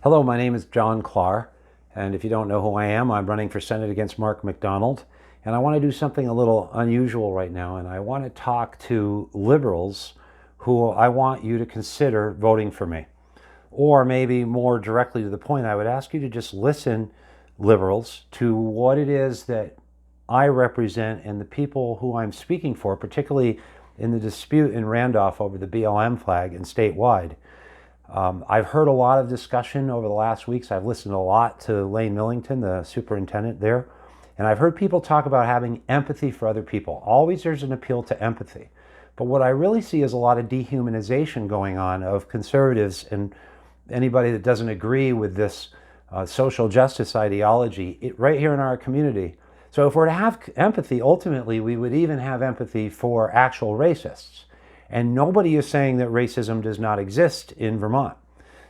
Hello, my name is John Clark, and if you don't know who I am, I'm running for Senate against Mark McDonald, and I want to do something a little unusual right now, and I want to talk to liberals who I want you to consider voting for me. Or maybe more directly to the point, I would ask you to just listen, liberals, to what it is that I represent and the people who I'm speaking for, particularly in the dispute in Randolph over the BLM flag and statewide. I've heard a lot of discussion over the last weeks. I've listened a lot to Lane Millington, the superintendent there, and I've heard people talk about having empathy for other people. Always there's an appeal to empathy. But what I really see is a lot of dehumanization going on of conservatives and anybody that doesn't agree with this social justice ideology right here in our community. So if we're to have empathy, ultimately we would even have empathy for actual racists. And nobody is saying that racism does not exist in Vermont.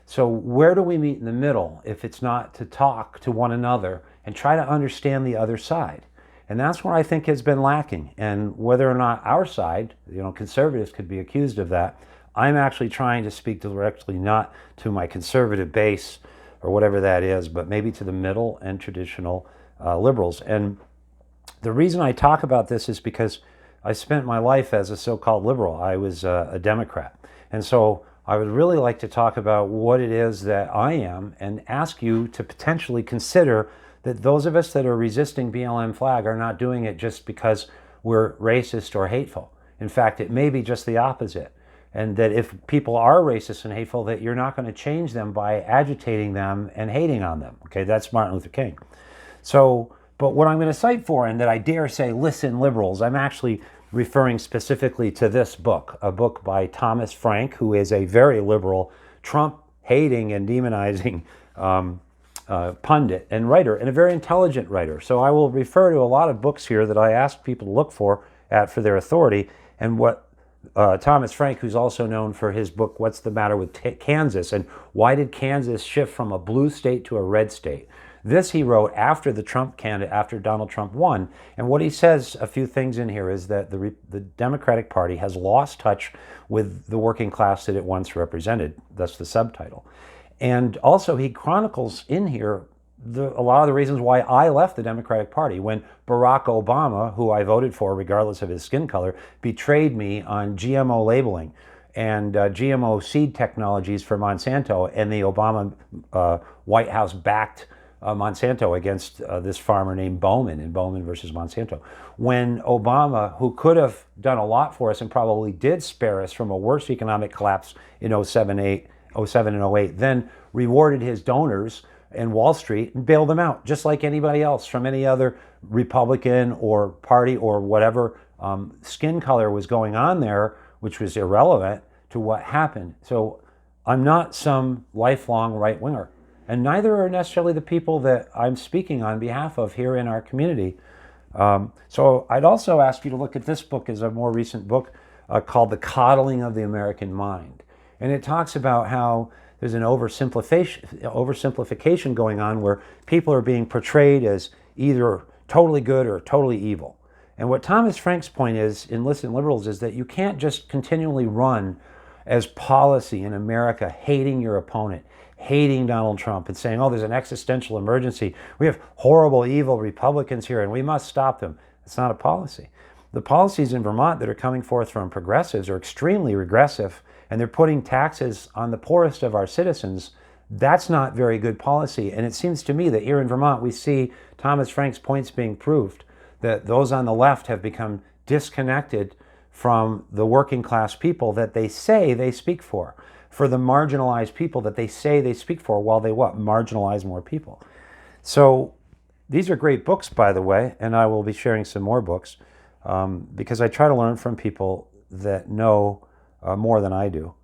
So where do we meet in the middle if it's not to talk to one another and try to understand the other side? And that's where I think has been lacking. And whether or not our side, conservatives could be accused of that, I'm actually trying to speak directly not to my conservative base or whatever that is, but maybe to the middle and traditional liberals. And the reason I talk about this is because I spent my life as a so-called liberal. I was a Democrat. And so I would really like to talk about what it is that I am and ask you to potentially consider that those of us that are resisting BLM flag are not doing it just because we're racist or hateful. In fact, it may be just the opposite. And that if people are racist and hateful, that you're not going to change them by agitating them and hating on them. Okay, that's Martin Luther King. So, but what I'm going to cite for, and that I dare say, listen, liberals, I'm actually referring specifically to this book, a book by Thomas Frank, who is a very liberal, Trump-hating and demonizing pundit and writer, and a very intelligent writer. So I will refer to a lot of books here that I ask people to look for their authority, and what Thomas Frank, who's also known for his book, What's the Matter with Kansas, and why did Kansas shift from a blue state to a red state? This he wrote after after Donald Trump won. And what he says, a few things in here, is that the Democratic Party has lost touch with the working class that it once represented. That's the subtitle. And also he chronicles in here a lot of the reasons why I left the Democratic Party when Barack Obama, who I voted for regardless of his skin color, betrayed me on GMO labeling and GMO seed technologies for Monsanto, and the Obama White House backed Monsanto against this farmer named Bowman in Bowman versus Monsanto. When Obama, who could have done a lot for us and probably did spare us from a worse economic collapse in 07 and 08, then rewarded his donors and Wall Street and bailed them out, just like anybody else from any other Republican or party or whatever skin color was going on there, which was irrelevant to what happened. So I'm not some lifelong right-winger, and neither are necessarily the people that I'm speaking on behalf of here in our community. So I'd also ask you to look at this book as a more recent book called The Coddling of the American Mind. And it talks about how there's an oversimplification going on where people are being portrayed as either totally good or totally evil. And what Thomas Frank's point is in Listen Liberals is that you can't just continually run as policy in America hating your opponent, hating Donald Trump and saying, oh, there's an existential emergency. We have horrible, evil Republicans here and we must stop them. It's not a policy. The policies in Vermont that are coming forth from progressives are extremely regressive, and they're putting taxes on the poorest of our citizens. That's not very good policy. And it seems to me that here in Vermont, we see Thomas Frank's points being proved, that those on the left have become disconnected from the working class people that they say they speak for the marginalized people that they say they speak for, while they what? Marginalize more people. So these are great books, by the way, and I will be sharing some more books because I try to learn from people that know more than I do.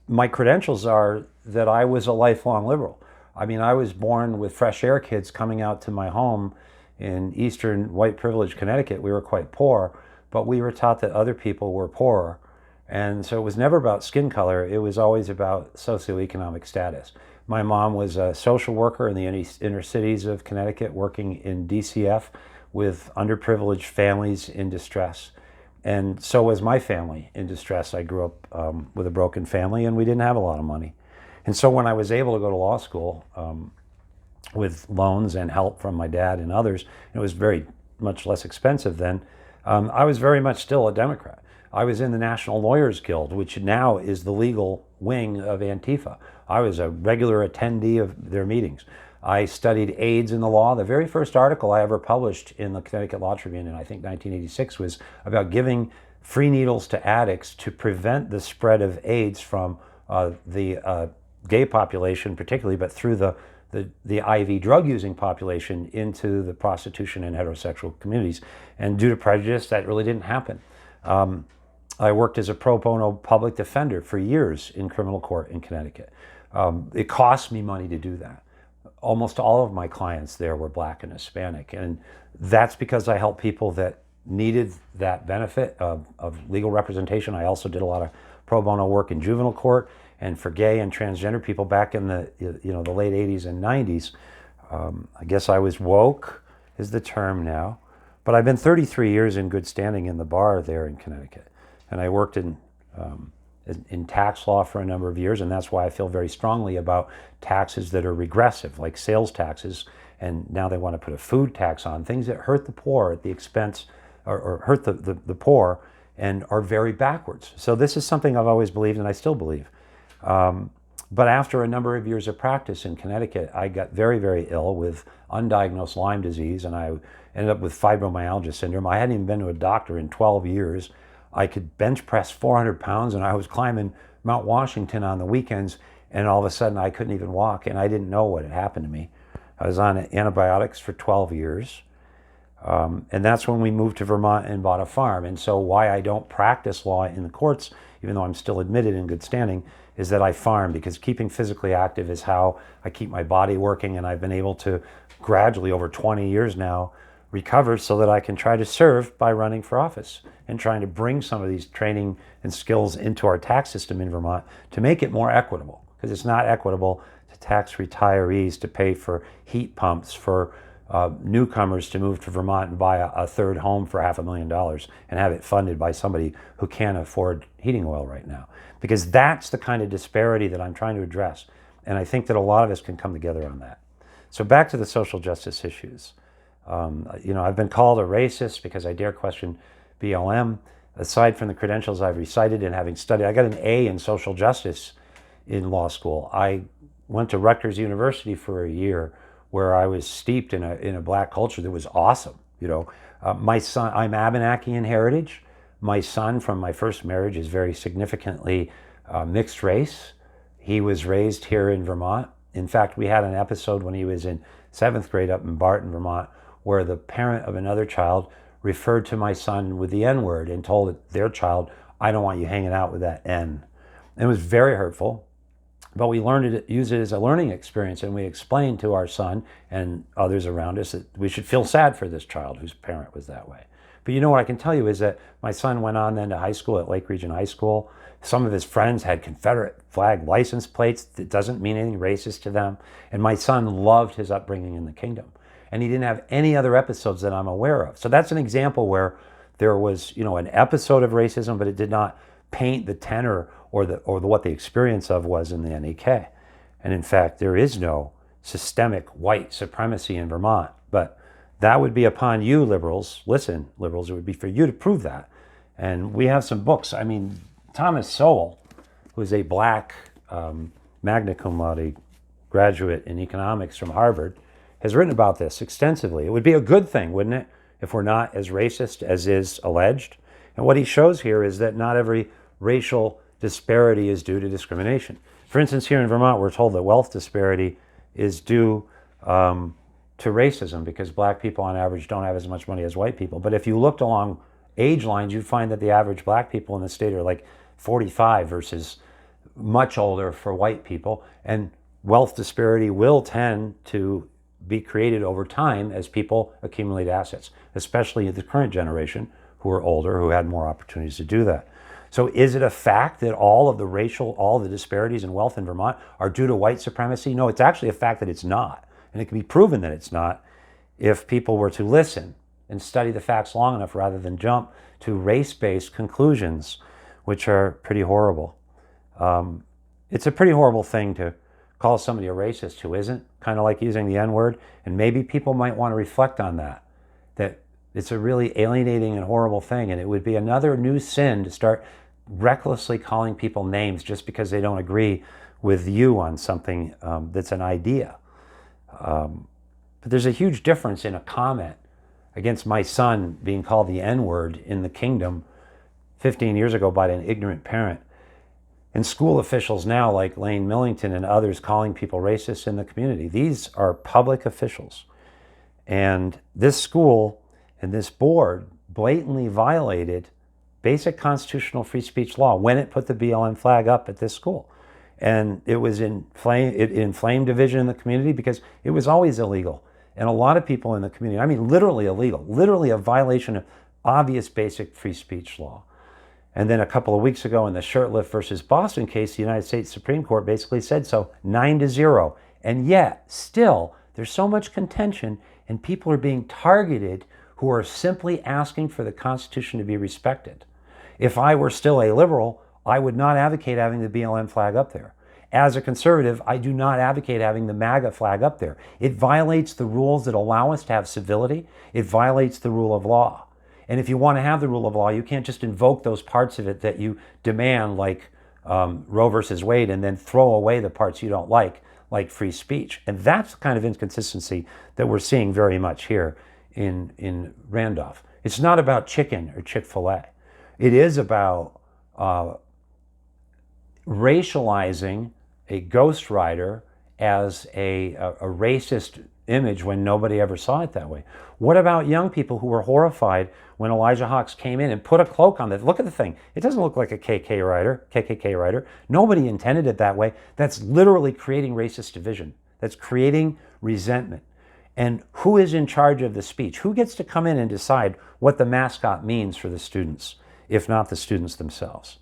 My credentials are that I was a lifelong liberal. I mean, I was born with fresh air kids coming out to my home in eastern white privileged Connecticut. We were quite poor, but we were taught that other people were poorer. And so it was never about skin color. It was always about socioeconomic status. My mom was a social worker in the inner cities of Connecticut, working in DCF with underprivileged families in distress. And so was my family in distress. I grew up with a broken family, and we didn't have a lot of money. And so when I was able to go to law school with loans and help from my dad and others, it was very much less expensive then. I was very much still a Democrat. I was in the National Lawyers Guild, which now is the legal wing of Antifa. I was a regular attendee of their meetings. I studied AIDS in the law. The very first article I ever published in the Connecticut Law Tribune in, I think, 1986 was about giving free needles to addicts to prevent the spread of AIDS from the gay population particularly, but through the IV drug using population into the prostitution and heterosexual communities. And due to prejudice, that really didn't happen. I worked as a pro bono public defender for years in criminal court in Connecticut. It cost me money to do that. Almost all of my clients there were Black and Hispanic. And that's because I helped people that needed that benefit of legal representation. I also did a lot of pro bono work in juvenile court and for gay and transgender people back in the the late 80s and 90s. I guess I was woke is the term now, but I've been 33 years in good standing in the bar there in Connecticut, and I worked in tax law for a number of years, and that's why I feel very strongly about taxes that are regressive, like sales taxes, and now they want to put a food tax on, things that hurt the poor at the expense, or hurt the poor and are very backwards. So this is something I've always believed, and I still believe. But after a number of years of practice in Connecticut, I got very, very ill with undiagnosed Lyme disease, and I ended up with fibromyalgia syndrome. I hadn't even been to a doctor in 12 years. I could bench press 400 pounds, and I was climbing Mount Washington on the weekends, and all of a sudden I couldn't even walk, and I didn't know what had happened to me. I was on antibiotics for 12 years. And that's when we moved to Vermont and bought a farm. And so why I don't practice law in the courts, even though I'm still admitted in good standing, is that I farm, because keeping physically active is how I keep my body working. And I've been able to gradually, over 20 years now, recover so that I can try to serve by running for office and trying to bring some of these training and skills into our tax system in Vermont to make it more equitable. Because it's not equitable to tax retirees to pay for heat pumps, for newcomers to move to Vermont and buy a third home for $500,000 and have it funded by somebody who can't afford heating oil right now. Because that's the kind of disparity that I'm trying to address. And I think that a lot of us can come together on that. So back to the social justice issues. I've been called a racist because I dare question BLM. Aside from the credentials I've recited and having studied, I got an A in social justice in law school. I went to Rutgers University for a year where I was steeped in a Black culture that was awesome. My son, I'm Abenaki in heritage. My son from my first marriage is very significantly mixed race. He was raised here in Vermont. In fact, we had an episode when he was in 7th grade up in Barton, Vermont, where the parent of another child referred to my son with the N-word and told their child, "I don't want you hanging out with that N." And it was very hurtful. But we learned to use it as a learning experience, and we explained to our son and others around us that we should feel sad for this child whose parent was that way. But what I can tell you is that my son went on then to high school at Lake Region High School. Some of his friends had Confederate flag license plates. That doesn't mean anything racist to them. And my son loved his upbringing in the kingdom. And he didn't have any other episodes that I'm aware of. So that's an example where there was, an episode of racism, but it did not paint the tenor or what the experience of was in the NEK. And in fact, there is no systemic white supremacy in Vermont. But that would be upon you, liberals. Listen, liberals, it would be for you to prove that. And we have some books. I mean, Thomas Sowell, who is a Black magna cum laude graduate in economics from Harvard, has written about this extensively. It would be a good thing, wouldn't it, if we're not as racist as is alleged? And what he shows here is that not every racial disparity is due to discrimination. For instance, here in Vermont, we're told that wealth disparity is due to racism because Black people on average don't have as much money as white people. But if you looked along age lines, you'd find that the average Black people in the state are like 45 versus much older for white people. And wealth disparity will tend to be created over time as people accumulate assets, especially the current generation who are older, who had more opportunities to do that. So is it a fact that all the disparities in wealth in Vermont are due to white supremacy? No, it's actually a fact that it's not. And it can be proven that it's not if people were to listen and study the facts long enough rather than jump to race-based conclusions, which are pretty horrible. it's a pretty horrible thing to call somebody a racist who isn't, kind of like using the N-word. And maybe people might want to reflect on that it's a really alienating and horrible thing. And it would be another new sin to start recklessly calling people names just because they don't agree with you on something that's an idea. But there's a huge difference in a comment against my son being called the N-word in the kingdom 15 years ago by an ignorant parent, and school officials now like Lane Millington and others calling people racist in the community. These are public officials. And this school and this board blatantly violated basic constitutional free speech law when it put the BLM flag up at this school. And it inflamed division in the community because it was always illegal. And a lot of people in the community, I mean literally illegal, literally a violation of obvious basic free speech law. And then a couple of weeks ago in the Shurtleff versus Boston case, the United States Supreme Court basically said so, 9-0. And yet, still, there's so much contention and people are being targeted who are simply asking for the Constitution to be respected. If I were still a liberal, I would not advocate having the BLM flag up there. As a conservative, I do not advocate having the MAGA flag up there. It violates the rules that allow us to have civility. It violates the rule of law. And if you want to have the rule of law, you can't just invoke those parts of it that you demand, like Roe versus Wade, and then throw away the parts you don't like free speech. And that's the kind of inconsistency that we're seeing very much here in Randolph. It's not about chicken or Chick-fil-A. It is about racializing a ghostwriter as a racist image when nobody ever saw it that way. What about young people who were horrified when Elijah Hawks came in and put a cloak on it? Look at the thing. It doesn't look like a KKK writer. Nobody intended it that way. That's literally creating racist division. That's creating resentment. And who is in charge of the speech? Who gets to come in and decide what the mascot means for the students, if not the students themselves?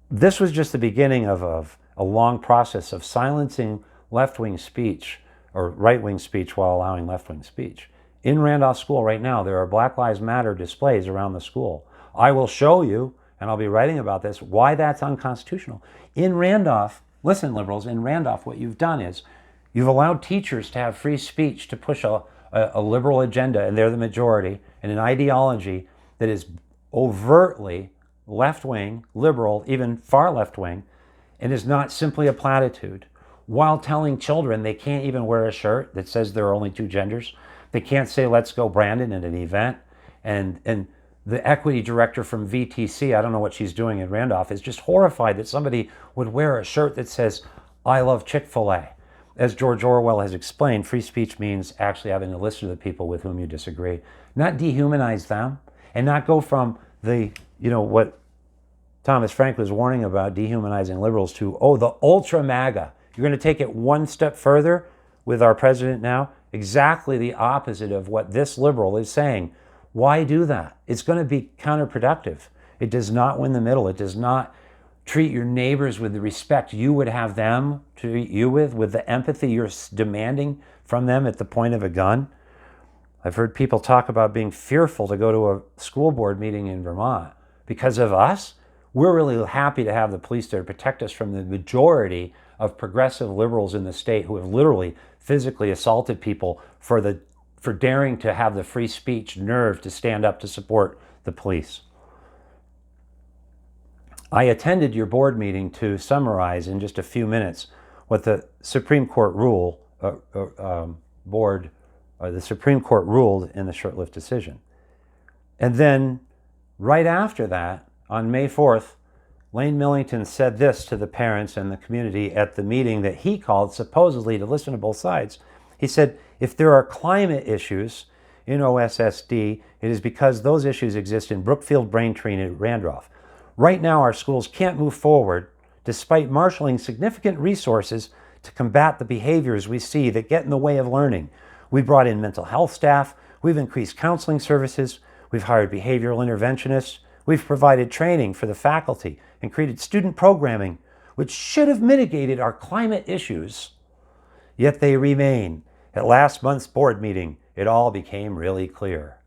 This was just the beginning of a long process of silencing left-wing speech or right-wing speech while allowing left-wing speech. In Randolph School right now, there are Black Lives Matter displays around the school. I will show you, and I'll be writing about this, why that's unconstitutional. In Randolph, listen, liberals, in Randolph, what you've done is you've allowed teachers to have free speech to push a liberal agenda, and they're the majority, and an ideology that is overtly left-wing, liberal, even far left-wing, and is not simply a platitude, while telling children they can't even wear a shirt that says there are only two genders. They can't say, "Let's go Brandon" at an event. And the equity director from VTC, I don't know what she's doing in Randolph, is just horrified that somebody would wear a shirt that says, "I love Chick-fil-A." As George Orwell has explained, free speech means actually having to listen to the people with whom you disagree, not dehumanize them, and not go from what Thomas Frank was warning about, dehumanizing liberals, to, the ultra MAGA. You're going to take it one step further with our president now, exactly the opposite of what this liberal is saying. Why do that? It's going to be counterproductive. It does not win the middle. It does not treat your neighbors with the respect you would have them treat you with the empathy you're demanding from them at the point of a gun. I've heard people talk about being fearful to go to a school board meeting in Vermont because of us. We're really happy to have the police there to protect us from the majority of progressive liberals in the state who have literally physically assaulted people for daring to have the free speech nerve to stand up to support the police. I attended your board meeting to summarize in just a few minutes what the Supreme Court the Supreme Court ruled in the Shurtleff decision. And then right after that, on May 4th, Lane Millington said this to the parents and the community at the meeting that he called supposedly to listen to both sides. He said, if there are climate issues in OSSD, it is because those issues exist in Brookfield, Braintree, and Randolph. Right now, our schools can't move forward despite marshaling significant resources to combat the behaviors we see that get in the way of learning. We brought in mental health staff, we've increased counseling services, we've hired behavioral interventionists, we've provided training for the faculty and created student programming, which should have mitigated our climate issues, yet they remain. At last month's board meeting, it all became really clear.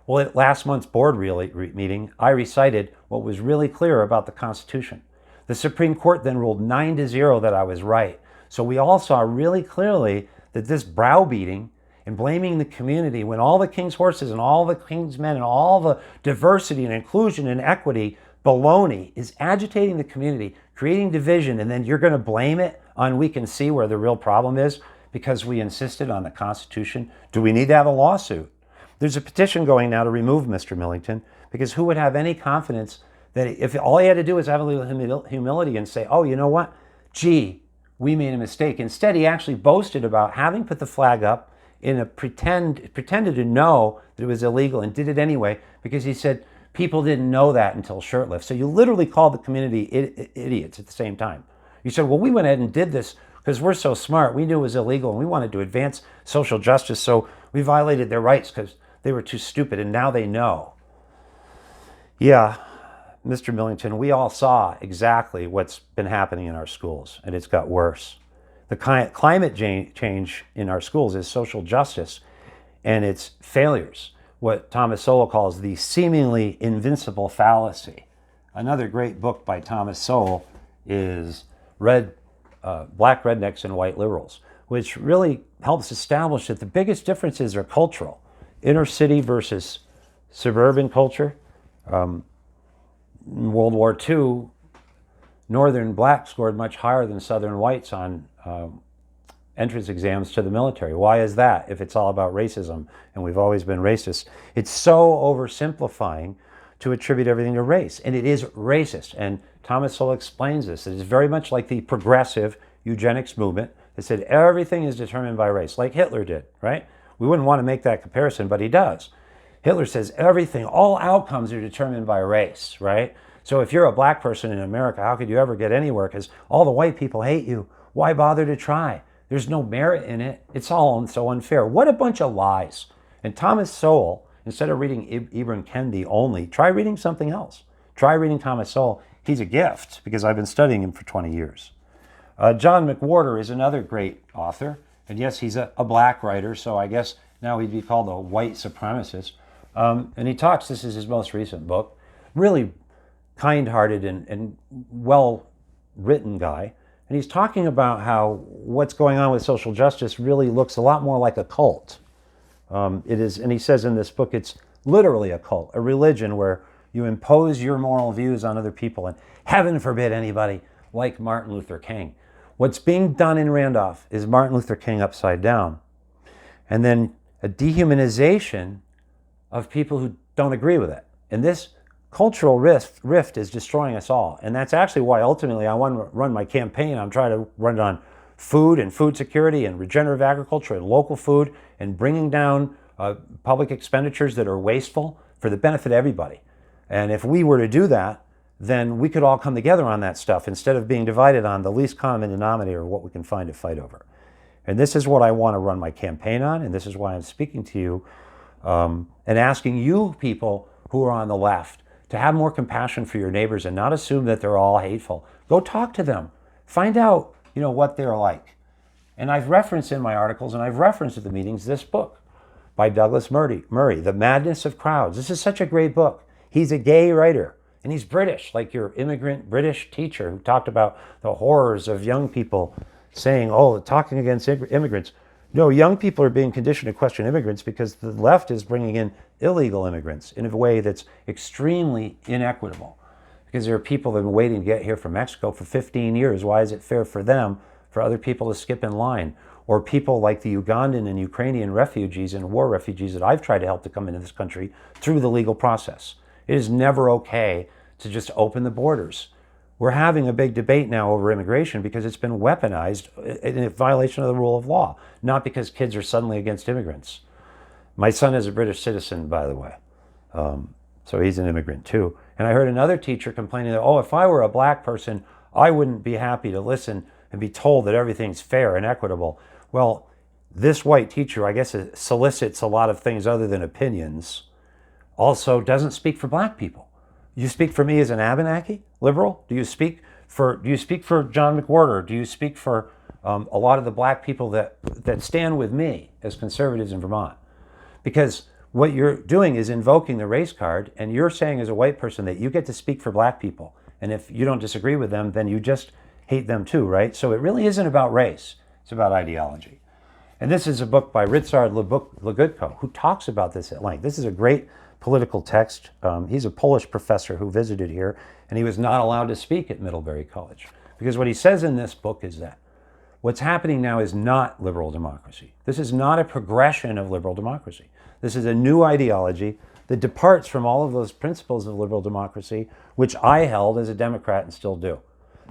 Well, at last month's board meeting, I recited what was really clear about the Constitution. The Supreme Court then ruled 9-0 that I was right. So we all saw really clearly that this browbeating and blaming the community, when all the king's horses and all the king's men and all the diversity and inclusion and equity baloney is agitating the community, creating division, and then you're going to blame it on we can see where the real problem is because we insisted on the Constitution? Do we need to have a lawsuit? There's a petition going now to remove Mr. Millington, because who would have any confidence that if all he had to do was have a little humility and say, oh, you know what? Gee, we made a mistake. Instead, he actually boasted about having put the flag up in a pretended to know that it was illegal and did it anyway, because he said people didn't know that until Shurtleff. So you literally called the community idiots at the same time. You said, well, we went ahead and did this because we're so smart. We knew it was illegal and we wanted to advance social justice, so we violated their rights because they were too stupid, and now they know. Yeah, Mr. Millington, we all saw exactly what's been happening in our schools, and it's got worse. The climate change in our schools is social justice and its failures, what Thomas Sowell calls the seemingly invincible fallacy. Another great book by Thomas Sowell is Black Rednecks and White Liberals, which really helps establish that the biggest differences are cultural. Inner city versus suburban culture. In World War II, Northern blacks scored much higher than Southern whites on entrance exams to the military. Why is that if it's all about racism and we've always been racist? It's so oversimplifying to attribute everything to race, and it is racist. And Thomas Sowell explains this. It is very much like the progressive eugenics movement that said everything is determined by race, like Hitler did, right? We wouldn't want to make that comparison, but he does. Hitler says everything, all outcomes are determined by race, right? So if you're a black person in America, how could you ever get anywhere? Because all the white people hate you. Why bother to try? There's no merit in it. It's all so unfair. What a bunch of lies. And Thomas Sowell, instead of reading Ibram Kendi only, try reading something else. Try reading Thomas Sowell. He's a gift because I've been studying him for 20 years. John McWhorter is another great author. And yes, he's a black writer, so I guess now he'd be called a white supremacist. And he talks, this is his most recent book, really kind-hearted and well-written guy. And he's talking about how what's going on with social justice really looks a lot more like a cult. It is, and he says in this book, it's literally a cult, a religion where you impose your moral views on other people, and heaven forbid anybody like Martin Luther King. What's being done in Randolph is Martin Luther King upside down. And then a dehumanization of people who don't agree with it. And this cultural rift is destroying us all. And that's actually why ultimately I want to run my campaign. I'm trying to run it on food and food security and regenerative agriculture and local food and bringing down public expenditures that are wasteful for the benefit of everybody. And if we were to do that, then we could all come together on that stuff instead of being divided on the least common denominator or what we can find to fight over. And this is what I want to run my campaign on, and this is why I'm speaking to you and asking you people who are on the left to have more compassion for your neighbors and not assume that they're all hateful. Go talk to them. Find out, what they're like. And I've referenced in my articles and I've referenced at the meetings this book by Douglas Murray, The Madness of Crowds. This is such a great book. He's a gay writer. And he's British, like your immigrant British teacher who talked about the horrors of young people saying, talking against immigrants. No, young people are being conditioned to question immigrants because the left is bringing in illegal immigrants in a way that's extremely inequitable. Because there are people that have been waiting to get here from Mexico for 15 years. Why is it fair for them, for other people to skip in line? Or people like the Ugandan and Ukrainian refugees and war refugees that I've tried to help to come into this country through the legal process. It is never okay to just open the borders. We're having a big debate now over immigration because it's been weaponized in violation of the rule of law, not because kids are suddenly against immigrants. My son is a British citizen, by the way, so he's an immigrant too. And I heard another teacher complaining that, if I were a black person, I wouldn't be happy to listen and be told that everything's fair and equitable. Well, this white teacher, I guess, it solicits a lot of things other than opinions, also doesn't speak for black people. You speak for me as an Abenaki liberal? Do you speak for John McWhorter? Do you speak for a lot of the black people that stand with me as conservatives in Vermont? Because what you're doing is invoking the race card, and you're saying as a white person that you get to speak for black people. And if you don't disagree with them, then you just hate them too, right? So it really isn't about race. It's about ideology. And this is a book by Ryszard Legutko, who talks about this at length. This is a great political text. He's a Polish professor who visited here, and he was not allowed to speak at Middlebury College. Because what he says in this book is that what's happening now is not liberal democracy. This is not a progression of liberal democracy. This is a new ideology that departs from all of those principles of liberal democracy, which I held as a Democrat and still do.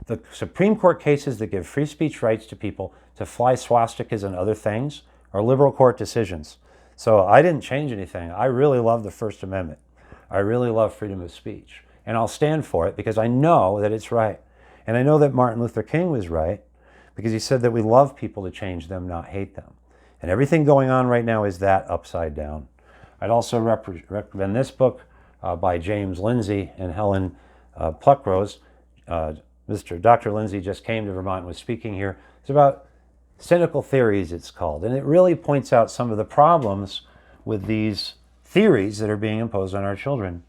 The Supreme Court cases that give free speech rights to people to fly swastikas and other things are liberal court decisions. So I didn't change anything. I really love the First Amendment. I really love freedom of speech. And I'll stand for it because I know that it's right. And I know that Martin Luther King was right because he said that we love people to change them, not hate them. And everything going on right now is that upside down. I'd also recommend this book by James Lindsay and Helen Pluckrose. Dr. Lindsay just came to Vermont and was speaking here. It's about cynical theories, it's called. And it really points out some of the problems with these theories that are being imposed on our children.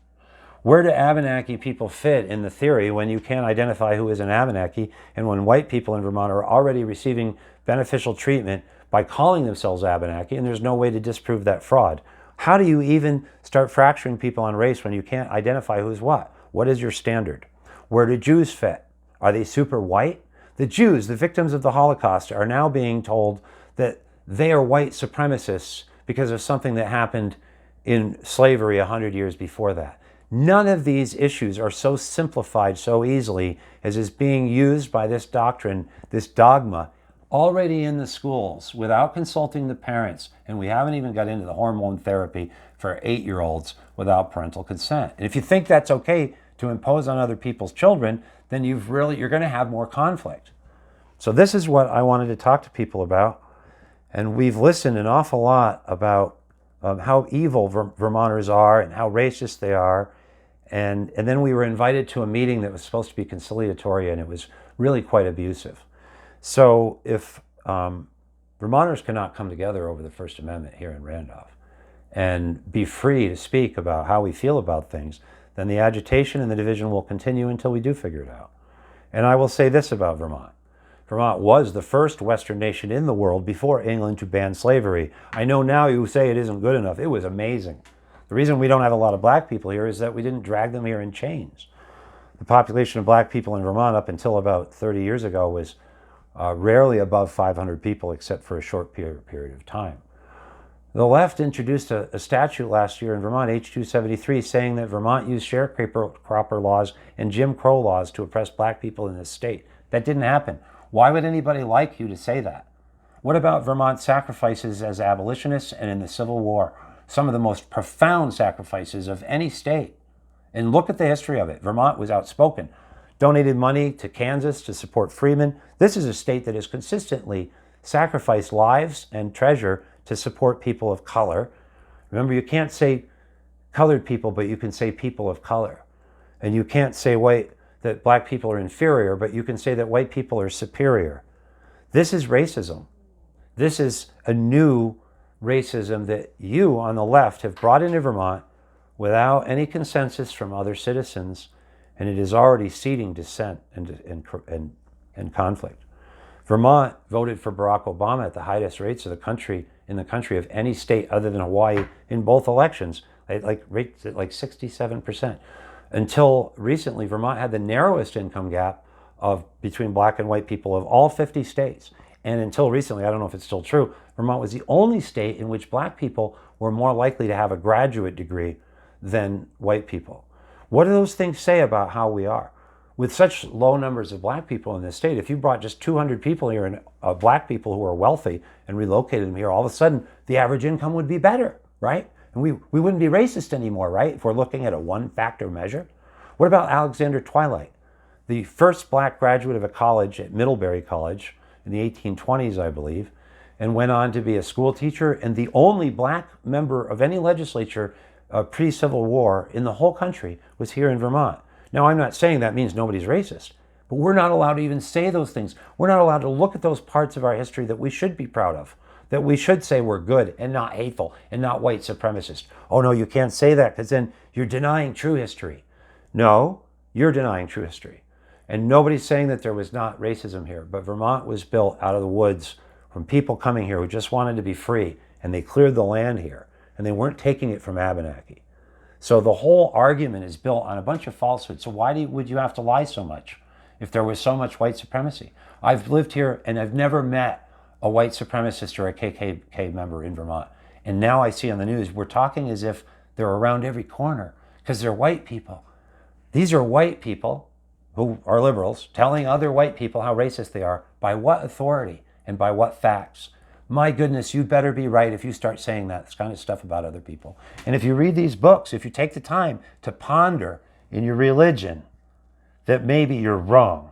Where do Abenaki people fit in the theory when you can't identify who is an Abenaki and when white people in Vermont are already receiving beneficial treatment by calling themselves Abenaki and there's no way to disprove that fraud? How do you even start fracturing people on race when you can't identify who's what? What is your standard? Where do Jews fit? Are they super white? The Jews, the victims of the Holocaust, are now being told that they are white supremacists because of something that happened in slavery 100 years before that. None of these issues are so simplified so easily as is being used by this doctrine, this dogma, already in the schools without consulting the parents. And we haven't even got into the hormone therapy for 8-year-olds without parental consent. And if you think that's okay to impose on other people's children, then you're going to have more conflict. So this is what I wanted to talk to people about. And we've listened an awful lot about how evil Vermonters are and how racist they are. And then we were invited to a meeting that was supposed to be conciliatory, and it was really quite abusive. So if Vermonters cannot come together over the First Amendment here in Randolph and be free to speak about how we feel about things, then the agitation and the division will continue until we do figure it out. And I will say this about Vermont. Vermont was the first Western nation in the world before England to ban slavery. I know now you say it isn't good enough. It was amazing. The reason we don't have a lot of black people here is that we didn't drag them here in chains. The population of black people in Vermont up until about 30 years ago was rarely above 500 people except for a short period of time. The left introduced a statute last year in Vermont, H.273, saying that Vermont used sharecropper laws and Jim Crow laws to oppress black people in this state. That didn't happen. Why would anybody like you to say that? What about Vermont's sacrifices as abolitionists and in the Civil War? Some of the most profound sacrifices of any state. And look at the history of it. Vermont was outspoken, donated money to Kansas to support freemen. This is a state that has consistently sacrificed lives and treasure to support people of color. Remember, you can't say colored people, but you can say people of color. And you can't say that black people are inferior, but you can say that white people are superior. This is racism. This is a new racism that you on the left have brought into Vermont without any consensus from other citizens, and it is already seeding dissent and conflict. Vermont voted for Barack Obama at the highest rates of the country of any state other than Hawaii in both elections, rates at like 67%. Until recently, Vermont had the narrowest income gap between black and white people of all 50 states. And until recently, I don't know if it's still true, Vermont was the only state in which black people were more likely to have a graduate degree than white people. What do those things say about how we are? With such low numbers of black people in this state, if you brought just 200 people here, and black people who are wealthy, and relocated them here, all of a sudden the average income would be better, right? And we wouldn't be racist anymore, right? If we're looking at a one-factor measure. What about Alexander Twilight, the first black graduate of a college at Middlebury College in the 1820s, I believe, and went on to be a school teacher and the only black member of any legislature pre-Civil War in the whole country was here in Vermont. Now, I'm not saying that means nobody's racist, but we're not allowed to even say those things. We're not allowed to look at those parts of our history that we should be proud of, that we should say we're good and not hateful and not white supremacist. Oh no, you can't say that because then you're denying true history. No, you're denying true history. And nobody's saying that there was not racism here, but Vermont was built out of the woods from people coming here who just wanted to be free, and they cleared the land here, and they weren't taking it from Abenaki. So the whole argument is built on a bunch of falsehoods. So why would you have to lie so much if there was so much white supremacy? I've lived here and I've never met a white supremacist or a KKK member in Vermont. And now I see on the news, we're talking as if they're around every corner because they're white people. These are white people who are liberals telling other white people how racist they are. By what authority and by what facts? My goodness, you better be right if you start saying that kind of stuff about other people. And if you read these books, if you take the time to ponder in your religion that maybe you're wrong,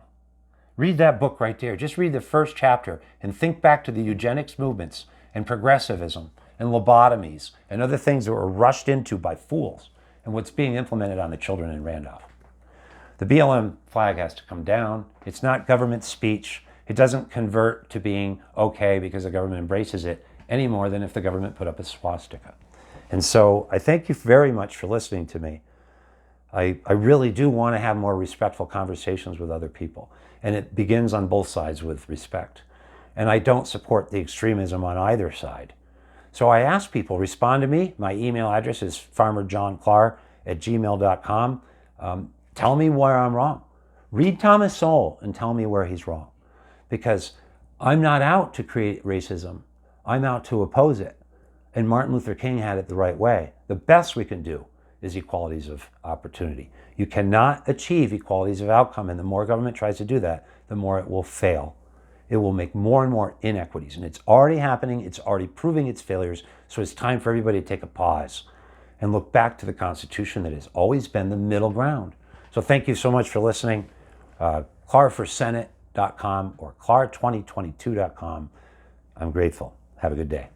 read that book right there. Just read the first chapter and think back to the eugenics movements and progressivism and lobotomies and other things that were rushed into by fools and what's being implemented on the children in Randolph. The BLM flag has to come down. It's not government speech. It doesn't convert to being okay because the government embraces it any more than if the government put up a swastika. And so I thank you very much for listening to me. I really do want to have more respectful conversations with other people. And it begins on both sides with respect. And I don't support the extremism on either side. So I ask people, respond to me. My email address is farmerjohnclar@gmail.com. Tell me where I'm wrong. Read Thomas Sowell and tell me where he's wrong. Because I'm not out to create racism. I'm out to oppose it. And Martin Luther King had it the right way. The best we can do is equalities of opportunity. You cannot achieve equalities of outcome, and the more government tries to do that, the more it will fail. It will make more and more inequities, and it's already happening. It's already proving its failures, so it's time for everybody to take a pause and look back to the Constitution that has always been the middle ground. So thank you so much for listening. clarforsenate.com or clar2022.com. I'm grateful. Have a good day.